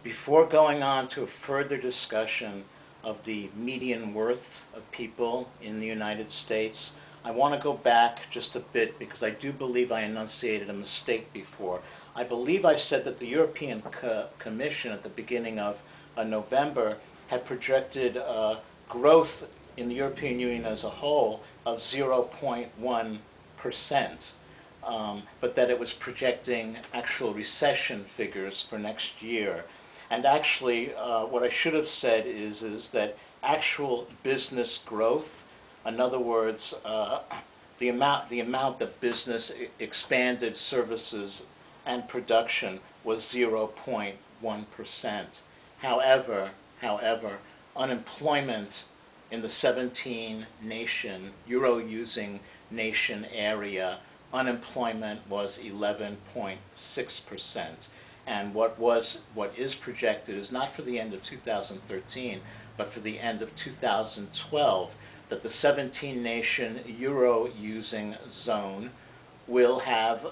Before going on to a further discussion of the median worth of people in the United States, I want to go back just a bit because I do believe I enunciated a mistake before. I believe I said that the European Commission at the beginning of November had projected growth in the European Union as a whole of 0.1%. But that it was projecting actual recession figures for next year. And actually, what I should have said is that actual business growth, in other words, the amount that business expanded services and production was 0.1%. However, unemployment in the 17 nation, euro-using nation area, unemployment was 11.6%. And what is projected is not for the end of 2013, but for the end of 2012, that the 17 nation euro-using zone will have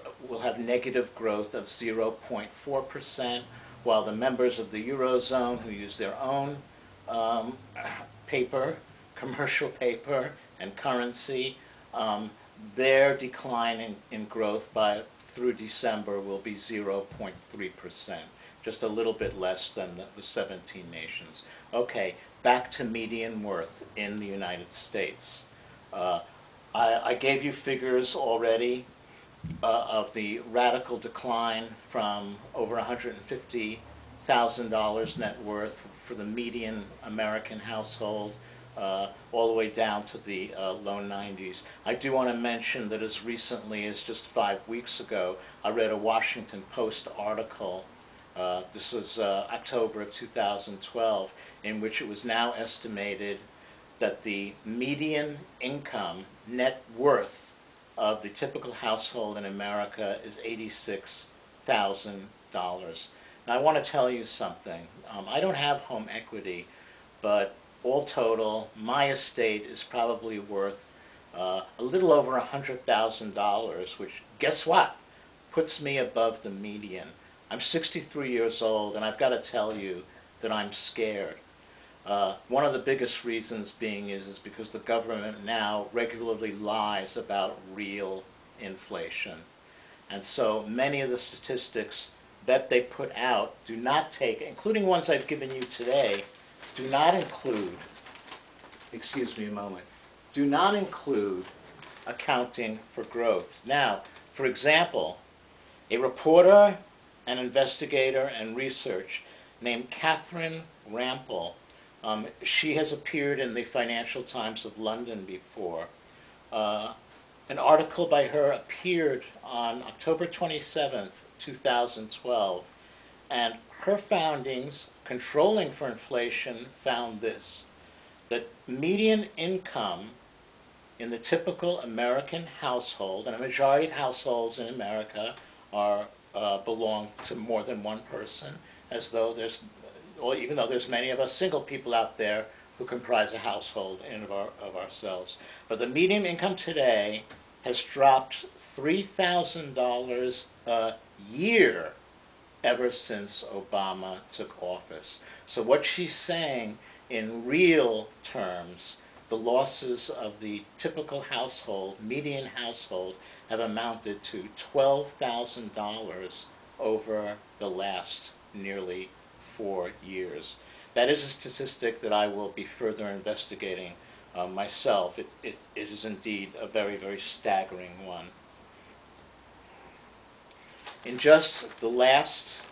negative growth of 0.4%, while the members of the eurozone who use their own paper, commercial paper, and currency, their decline in growth through December will be 0.3%, just a little bit less than the 17 nations. Okay, back to median worth in the United States. I gave you figures already of the radical decline from over $150,000 net worth for the median American household all the way down to the low 90s. I do want to mention that as recently as just 5 weeks ago, I read a Washington Post article, this was October of 2012, in which it was now estimated that the median income net worth of the typical household in America is $86,000. Now I want to tell you something. I don't have home equity, but all total, my estate is probably worth a little over $100,000, which, guess what, puts me above the median. I'm 63 years old, and I've got to tell you that I'm scared. One of the biggest reasons being is because the government now regularly lies about real inflation. And so many of the statistics that they put out do not take, including ones I've given you today, do not include, excuse me a moment, do not include accounting for growth. Now, for example, a reporter, an investigator, and research named Catherine Rampel, she has appeared in the Financial Times of London before. An article by her appeared on October 27th, 2012, and her findings, controlling for inflation, found this, that median income in the typical American household, and a majority of households in America belong to more than one person, even though there's many of us single people out there who comprise a household of ourselves. But the median income today has dropped $3,000 a year ever since Obama took office. So what she's saying in real terms, the losses of the typical household, median household, have amounted to $12,000 over the last nearly 4 years. That is a statistic that I will be further investigating myself. It is indeed a very, very staggering one. In just the last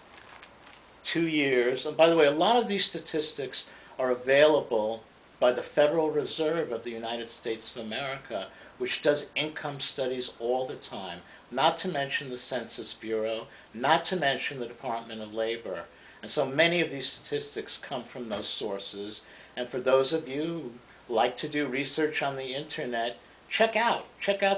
2 years, and by the way, a lot of these statistics are available by the Federal Reserve of the United States of America, which does income studies all the time, not to mention the Census Bureau, not to mention the Department of Labor. And so many of these statistics come from those sources. And for those of you who like to do research on the internet, check out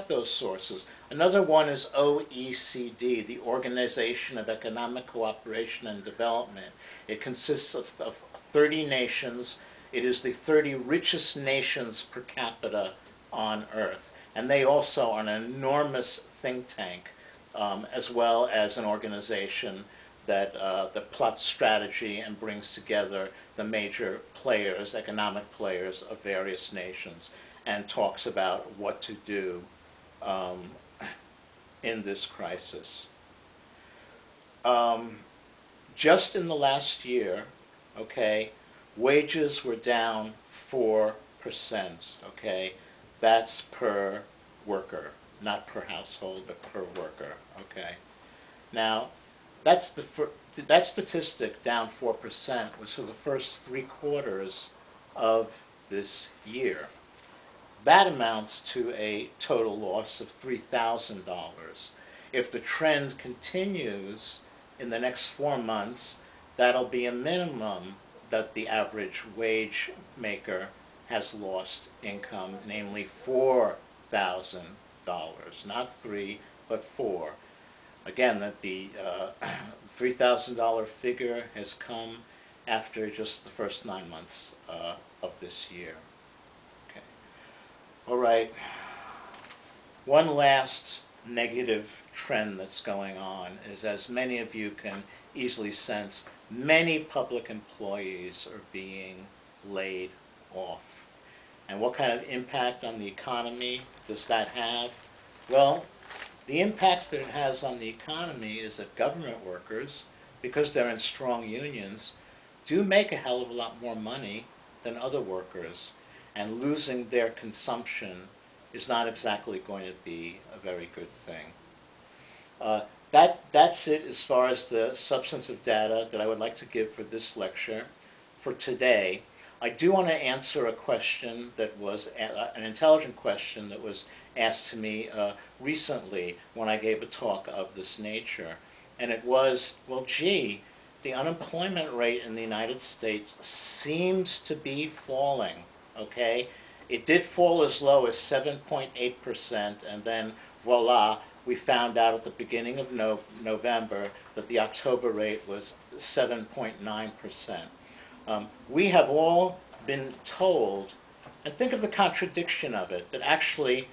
those sources. Another one is OECD, the Organization of Economic Cooperation and Development. It consists of 30 nations. It is the 30 richest nations per capita on Earth. And they also are an enormous think tank, as well as an organization that plots strategy and brings together the major players, economic players of various nations, and talks about what to do um, in this crisis. Um, just in the last year, okay, wages were down 4%, okay? That's per worker, not per household, but per worker, okay? Now, that's that statistic down 4% was for the first 3 quarters of this year. That amounts to a total loss of $3,000. If the trend continues in the next 4 months, that'll be a minimum that the average wage maker has lost income, namely $4,000, not three, but four. Again, that the $3,000 figure has come after just the first 9 months of this year. Okay. All right. One last negative trend that's going on is, as many of you can easily sense, many public employees are being laid off. And what kind of impact on the economy does that have? Well, the impact that it has on the economy is that government workers, because they're in strong unions, do make a hell of a lot more money than other workers, and losing their consumption is not exactly going to be a very good thing. That's it as far as the substantive data that I would like to give for this lecture. For today, I do want to answer a question that was an intelligent question that was asked to me recently when I gave a talk of this nature. And it was, well, gee, the unemployment rate in the United States seems to be falling, okay? It did fall as low as 7.8%, and then voila, we found out at the beginning of November that the October rate was 7.9%. We have all been told, and think of the contradiction of it, that actually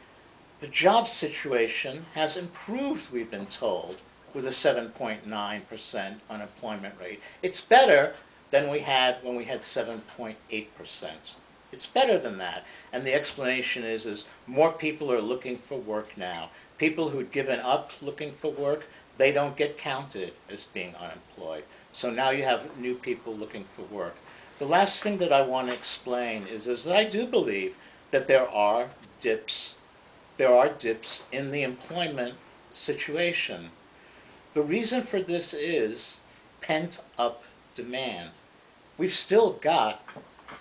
the job situation has improved, we've been told, with a 7.9% unemployment rate. It's better than we had when we had 7.8%. It's better than that. And the explanation is more people are looking for work now. People who'd given up looking for work, they don't get counted as being unemployed. So now you have new people looking for work. The last thing that I want to explain is that I do believe that there are dips in the employment situation. The reason for this is pent-up demand. We've still got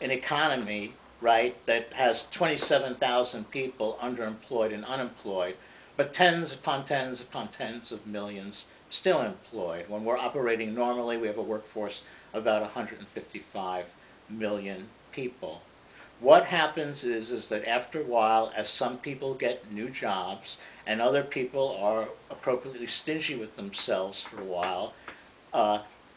an economy, right, that has 27,000 people underemployed and unemployed, but tens upon tens upon tens of millions still employed. When we're operating normally, we have a workforce of about 155 million people. What happens is that after a while, as some people get new jobs and other people are appropriately stingy with themselves for a while,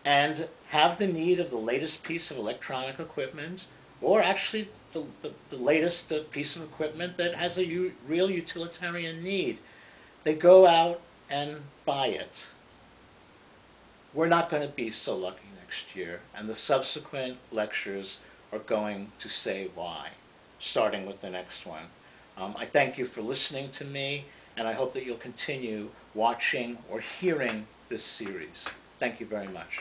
and have the need of the latest piece of electronic equipment, or actually the latest piece of equipment that has a real utilitarian need, they go out and buy it. We're not going to be so lucky next year, and the subsequent lectures are going to say why, starting with the next one. I thank you for listening to me, and I hope that you'll continue watching or hearing this series. Thank you very much.